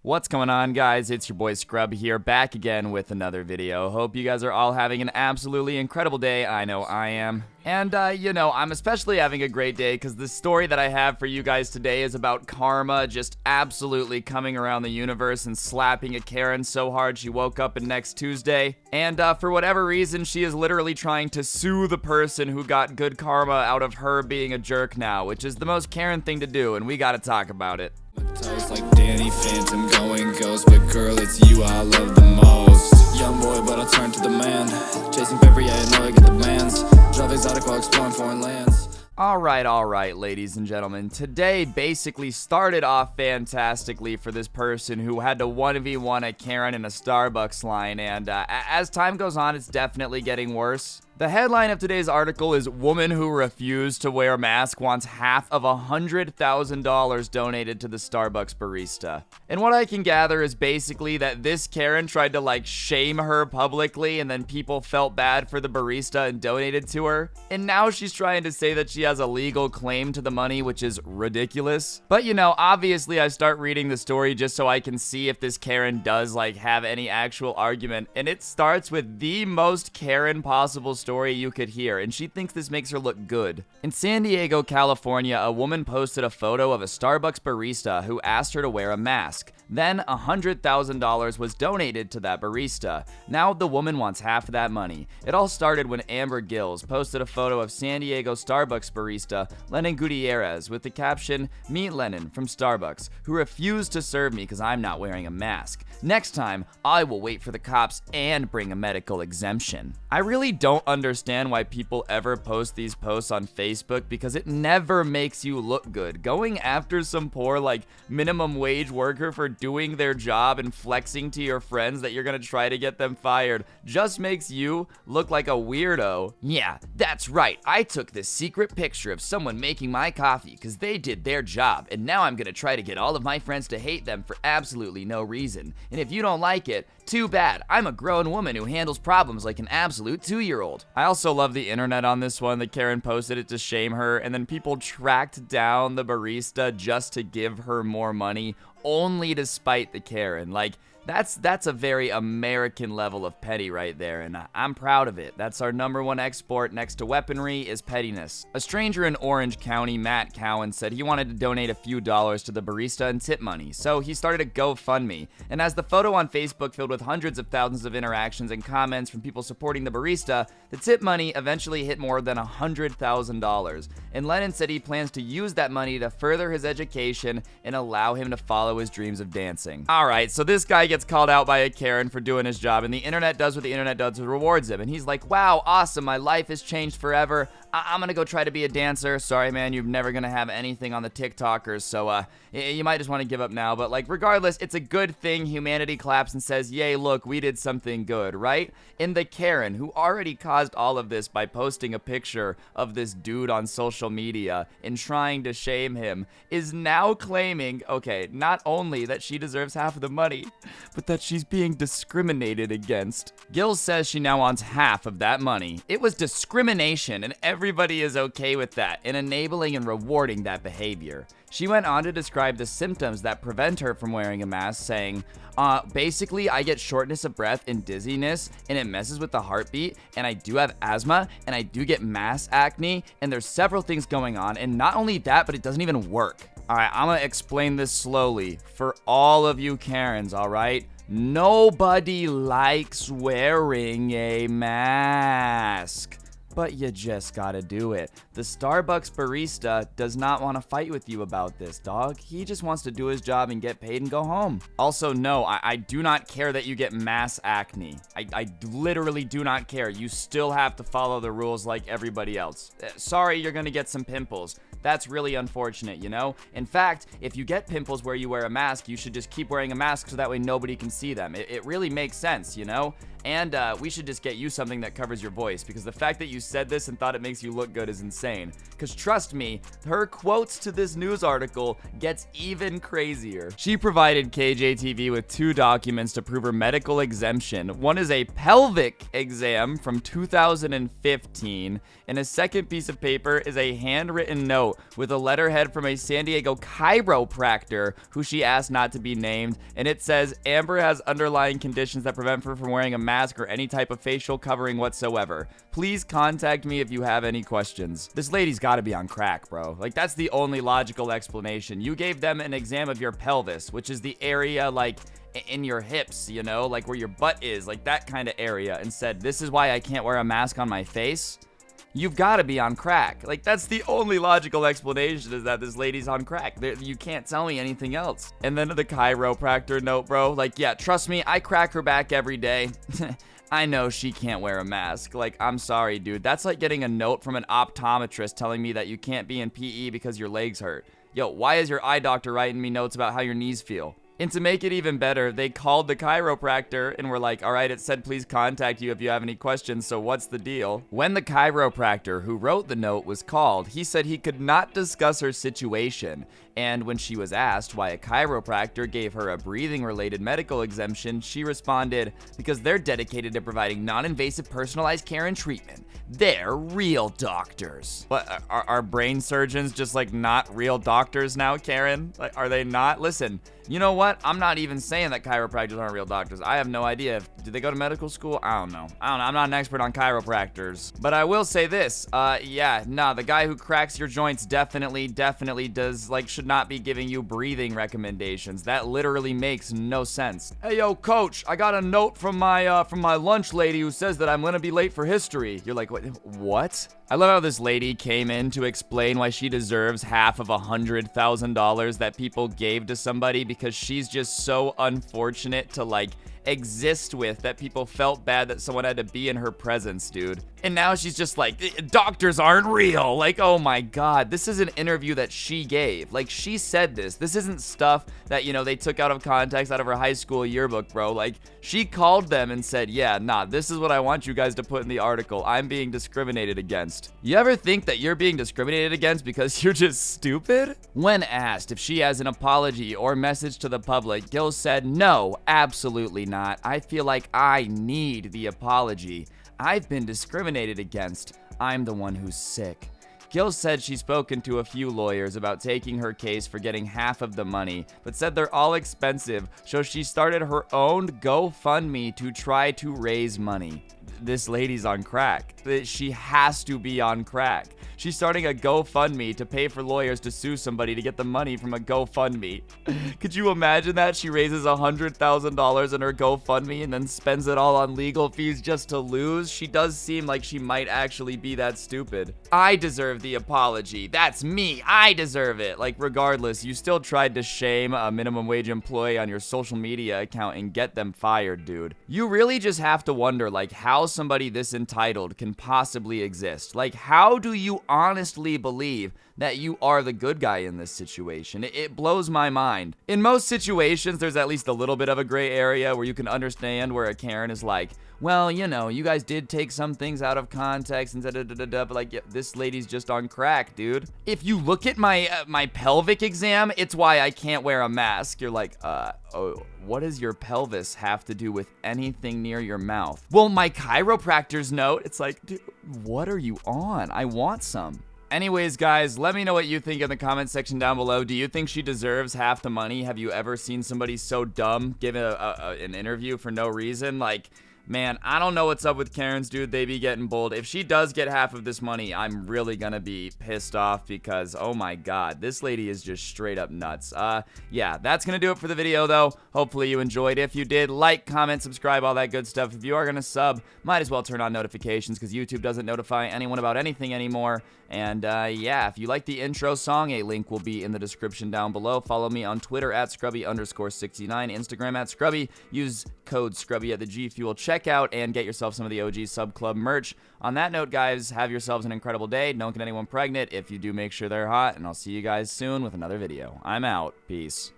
What's going on, guys? It's your boy Scrub here, back again with another video. Hope you guys are all having an absolutely incredible day. I know I am. And, I'm especially having a great day because the story that I have for you guys today is about karma just absolutely coming around the universe and slapping a Karen so hard she woke up next Tuesday. And, for whatever reason, she is literally trying to sue the person who got good karma out of her being a jerk now, which is the most Karen thing to do, and we gotta talk about it. Like Danny Phantom going ghost, but girl, it's you I love the most. Young boy, but I'll turn to the man. Chasing paper, yeah, I know I get the plans. Drive exotic while exploring foreign lands. Alright, ladies and gentlemen. Today basically started off fantastically for this person who had to 1v1 a Karen in a Starbucks line, and as time goes on, it's definitely getting worse. The headline of today's article is "Woman who refused to wear mask wants half of $100,000 donated to the Starbucks barista." And what I can gather is basically that this Karen tried to shame her publicly, and then people felt bad for the barista and donated to her. And now she's trying to say that she has a legal claim to the money, which is ridiculous. But obviously I start reading the story just so I can see if this Karen does have any actual argument. And it starts with the most Karen possible story you could hear, and she thinks this makes her look good. In San Diego, California, a woman posted a photo of a Starbucks barista who asked her to wear a mask. Then $100,000 was donated to that barista. Now the woman wants half of that money. It all started when Amber Gills posted a photo of San Diego Starbucks barista Lenin Gutierrez with the caption, "Meet Lenin from Starbucks, who refused to serve me because I'm not wearing a mask. Next time, I will wait for the cops and bring a medical exemption." I really don't understand why people ever post these posts on Facebook because it never makes you look good. Going after some poor, minimum wage worker for doing their job and flexing to your friends that you're gonna try to get them fired just makes you look like a weirdo. Yeah, that's right. I took this secret picture of someone making my coffee because they did their job, and now I'm gonna try to get all of my friends to hate them for absolutely no reason. And if you don't like it, too bad. I'm a grown woman who handles problems like an absolute 2-year-old. I also love the internet on this one. That Karen posted it to shame her, and then people tracked down the barista just to give her more money, only to spite the Karen. That's a very American level of petty right there, and I'm proud of it. That's our #1 export next to weaponry is pettiness. A stranger in Orange County, Matt Cowan, said he wanted to donate a few dollars to the barista and tip money, so he started a GoFundMe. And as the photo on Facebook filled with hundreds of thousands of interactions and comments from people supporting the barista, the tip money eventually hit more than $100,000. And Lennon said he plans to use that money to further his education and allow him to follow his dreams of dancing. Alright, so this guy gets called out by a Karen for doing his job, and the internet does what the internet does, it rewards him. And he's like, wow, awesome, my life has changed forever. I'm gonna go try to be a dancer. Sorry, man, you're never gonna have anything on the TikTokers, so you might just want to give up now. But regardless, it's a good thing. Humanity claps and says, yay, look, we did something good, right? And the Karen, who already caused all of this by posting a picture of this dude on social media and trying to shame him, is now claiming, okay, not only that she deserves half of the money, but that she's being discriminated against. Gills says she now wants half of that money. It was discrimination, and everybody is okay with that, and enabling and rewarding that behavior. She went on to describe the symptoms that prevent her from wearing a mask, saying, basically, I get shortness of breath and dizziness, and it messes with the heartbeat, and I do have asthma, and I do get mass acne, and there's several things going on, and not only that, but it doesn't even work. Alright, I'm gonna explain this slowly for all of you Karens, alright? Nobody likes wearing a mask, but you just gotta do it. The Starbucks barista does not want to fight with you about this, dog. He just wants to do his job and get paid and go home. Also, no, I do not care that you get mass acne. I literally do not care. You still have to follow the rules like everybody else. Sorry, you're gonna get some pimples. That's really unfortunate, you know? In fact, if you get pimples where you wear a mask, you should just keep wearing a mask so that way nobody can see them. It really makes sense, you know? And we should just get you something that covers your voice, because the fact that you said this and thought it makes you look good is insane. Because trust me, her quotes to this news article gets even crazier. She provided KJTV with 2 documents to prove her medical exemption. One is a pelvic exam from 2015, and a second piece of paper is a handwritten note with a letterhead from a San Diego chiropractor who she asked not to be named, and it says Amber has underlying conditions that prevent her from wearing a mask or any type of facial covering whatsoever. Please contact me if you have any questions. This lady's gotta be on crack, bro. Like, that's the only logical explanation. You gave them an exam of your pelvis, which is the area, like, in your hips, you know, like where your butt is, like that kind of area, and said, this is why I can't wear a mask on my face. You've got to be on crack. Like, that's the only logical explanation, is that this lady's on crack. You can't tell me anything else. And then the chiropractor note, bro. Like, yeah, trust me, I crack her back every day. I know she can't wear a mask. Like, I'm sorry, dude. That's like getting a note from an optometrist telling me that you can't be in PE because your legs hurt. Yo, why is your eye doctor writing me notes about how your knees feel? And to make it even better, they called the chiropractor and were like, all right, it said please contact you if you have any questions, so what's the deal? When the chiropractor who wrote the note was called, he said he could not discuss her situation. And when she was asked why a chiropractor gave her a breathing-related medical exemption, she responded, because they're dedicated to providing non-invasive personalized care and treatment. They're real doctors. What, are brain surgeons just like not real doctors now, Karen? Like, are they not? Listen, you know what? I'm not even saying that chiropractors aren't real doctors. I have no idea. Did they go to medical school? I don't know. I'm not an expert on chiropractors. But I will say this. The guy who cracks your joints definitely does, like, should not be giving you breathing recommendations. That literally makes no sense. Hey, yo, coach, I got a note from my lunch lady who says that I'm gonna be late for history. You're like, what? I love how this lady came in to explain why she deserves half of $100,000 that people gave to somebody because she's just so unfortunate to, like, exist with, that people felt bad that someone had to be in her presence, dude. And now she's just like, doctors aren't real. Like, oh my God, this is an interview that she gave. Like, she said this. This isn't stuff that, you know, they took out of context out of her high school yearbook, bro. Like, she called them and said, yeah, nah, this is what I want you guys to put in the article. I'm being discriminated against. You ever think that you're being discriminated against because you're just stupid? When asked if she has an apology or message to the public, Gill said, no, absolutely not. I feel like I need the apology. I've been discriminated against. I'm the one who's sick. Gill said she's spoken to a few lawyers about taking her case for getting half of the money, but said they're all expensive, so she started her own GoFundMe to try to raise money. This lady's on crack. She has to be on crack. She's starting a GoFundMe to pay for lawyers to sue somebody to get the money from a GoFundMe. Could you imagine that? She raises $100,000 in her GoFundMe and then spends it all on legal fees just to lose? She does seem like she might actually be that stupid. I deserve the apology. That's me. I deserve it. Like, regardless, you still tried to shame a minimum wage employee on your social media account and get them fired, dude. You really just have to wonder, like, how somebody this entitled can possibly exist. Like, how do you honestly believe that you are the good guy in this situation? It blows my mind. In most situations, there's at least a little bit of a gray area where you can understand where a Karen is like, well, you know, you guys did take some things out of context and but like, yeah, this lady's just on crack, dude. If you look at my pelvic exam, it's why I can't wear a mask. You're like, oh, what does your pelvis have to do with anything near your mouth? Well, my chiropractor's note, it's like, dude, what are you on? I want some. Anyways, guys, let me know what you think in the comment section down below. Do you think she deserves half the money? Have you ever seen somebody so dumb give an interview for no reason? Like, man, I don't know what's up with Karens, dude. They be getting bold. If she does get half of this money, I'm really gonna be pissed off because, oh my God, this lady is just straight up nuts. Yeah, that's gonna do it for the video, though. Hopefully you enjoyed. If you did, like, comment, subscribe, all that good stuff. If you are gonna sub, might as well turn on notifications because YouTube doesn't notify anyone about anything anymore. And yeah, if you like the intro song, a link will be in the description down below. Follow me on Twitter at Scruby_69, Instagram at Scruby. Use code Scruby at the G Fuel checkout and get yourself some of the OG Sub Club merch. On that note, guys, have yourselves an incredible day. Don't get anyone pregnant. If you do, make sure they're hot. And I'll see you guys soon with another video. I'm out. Peace.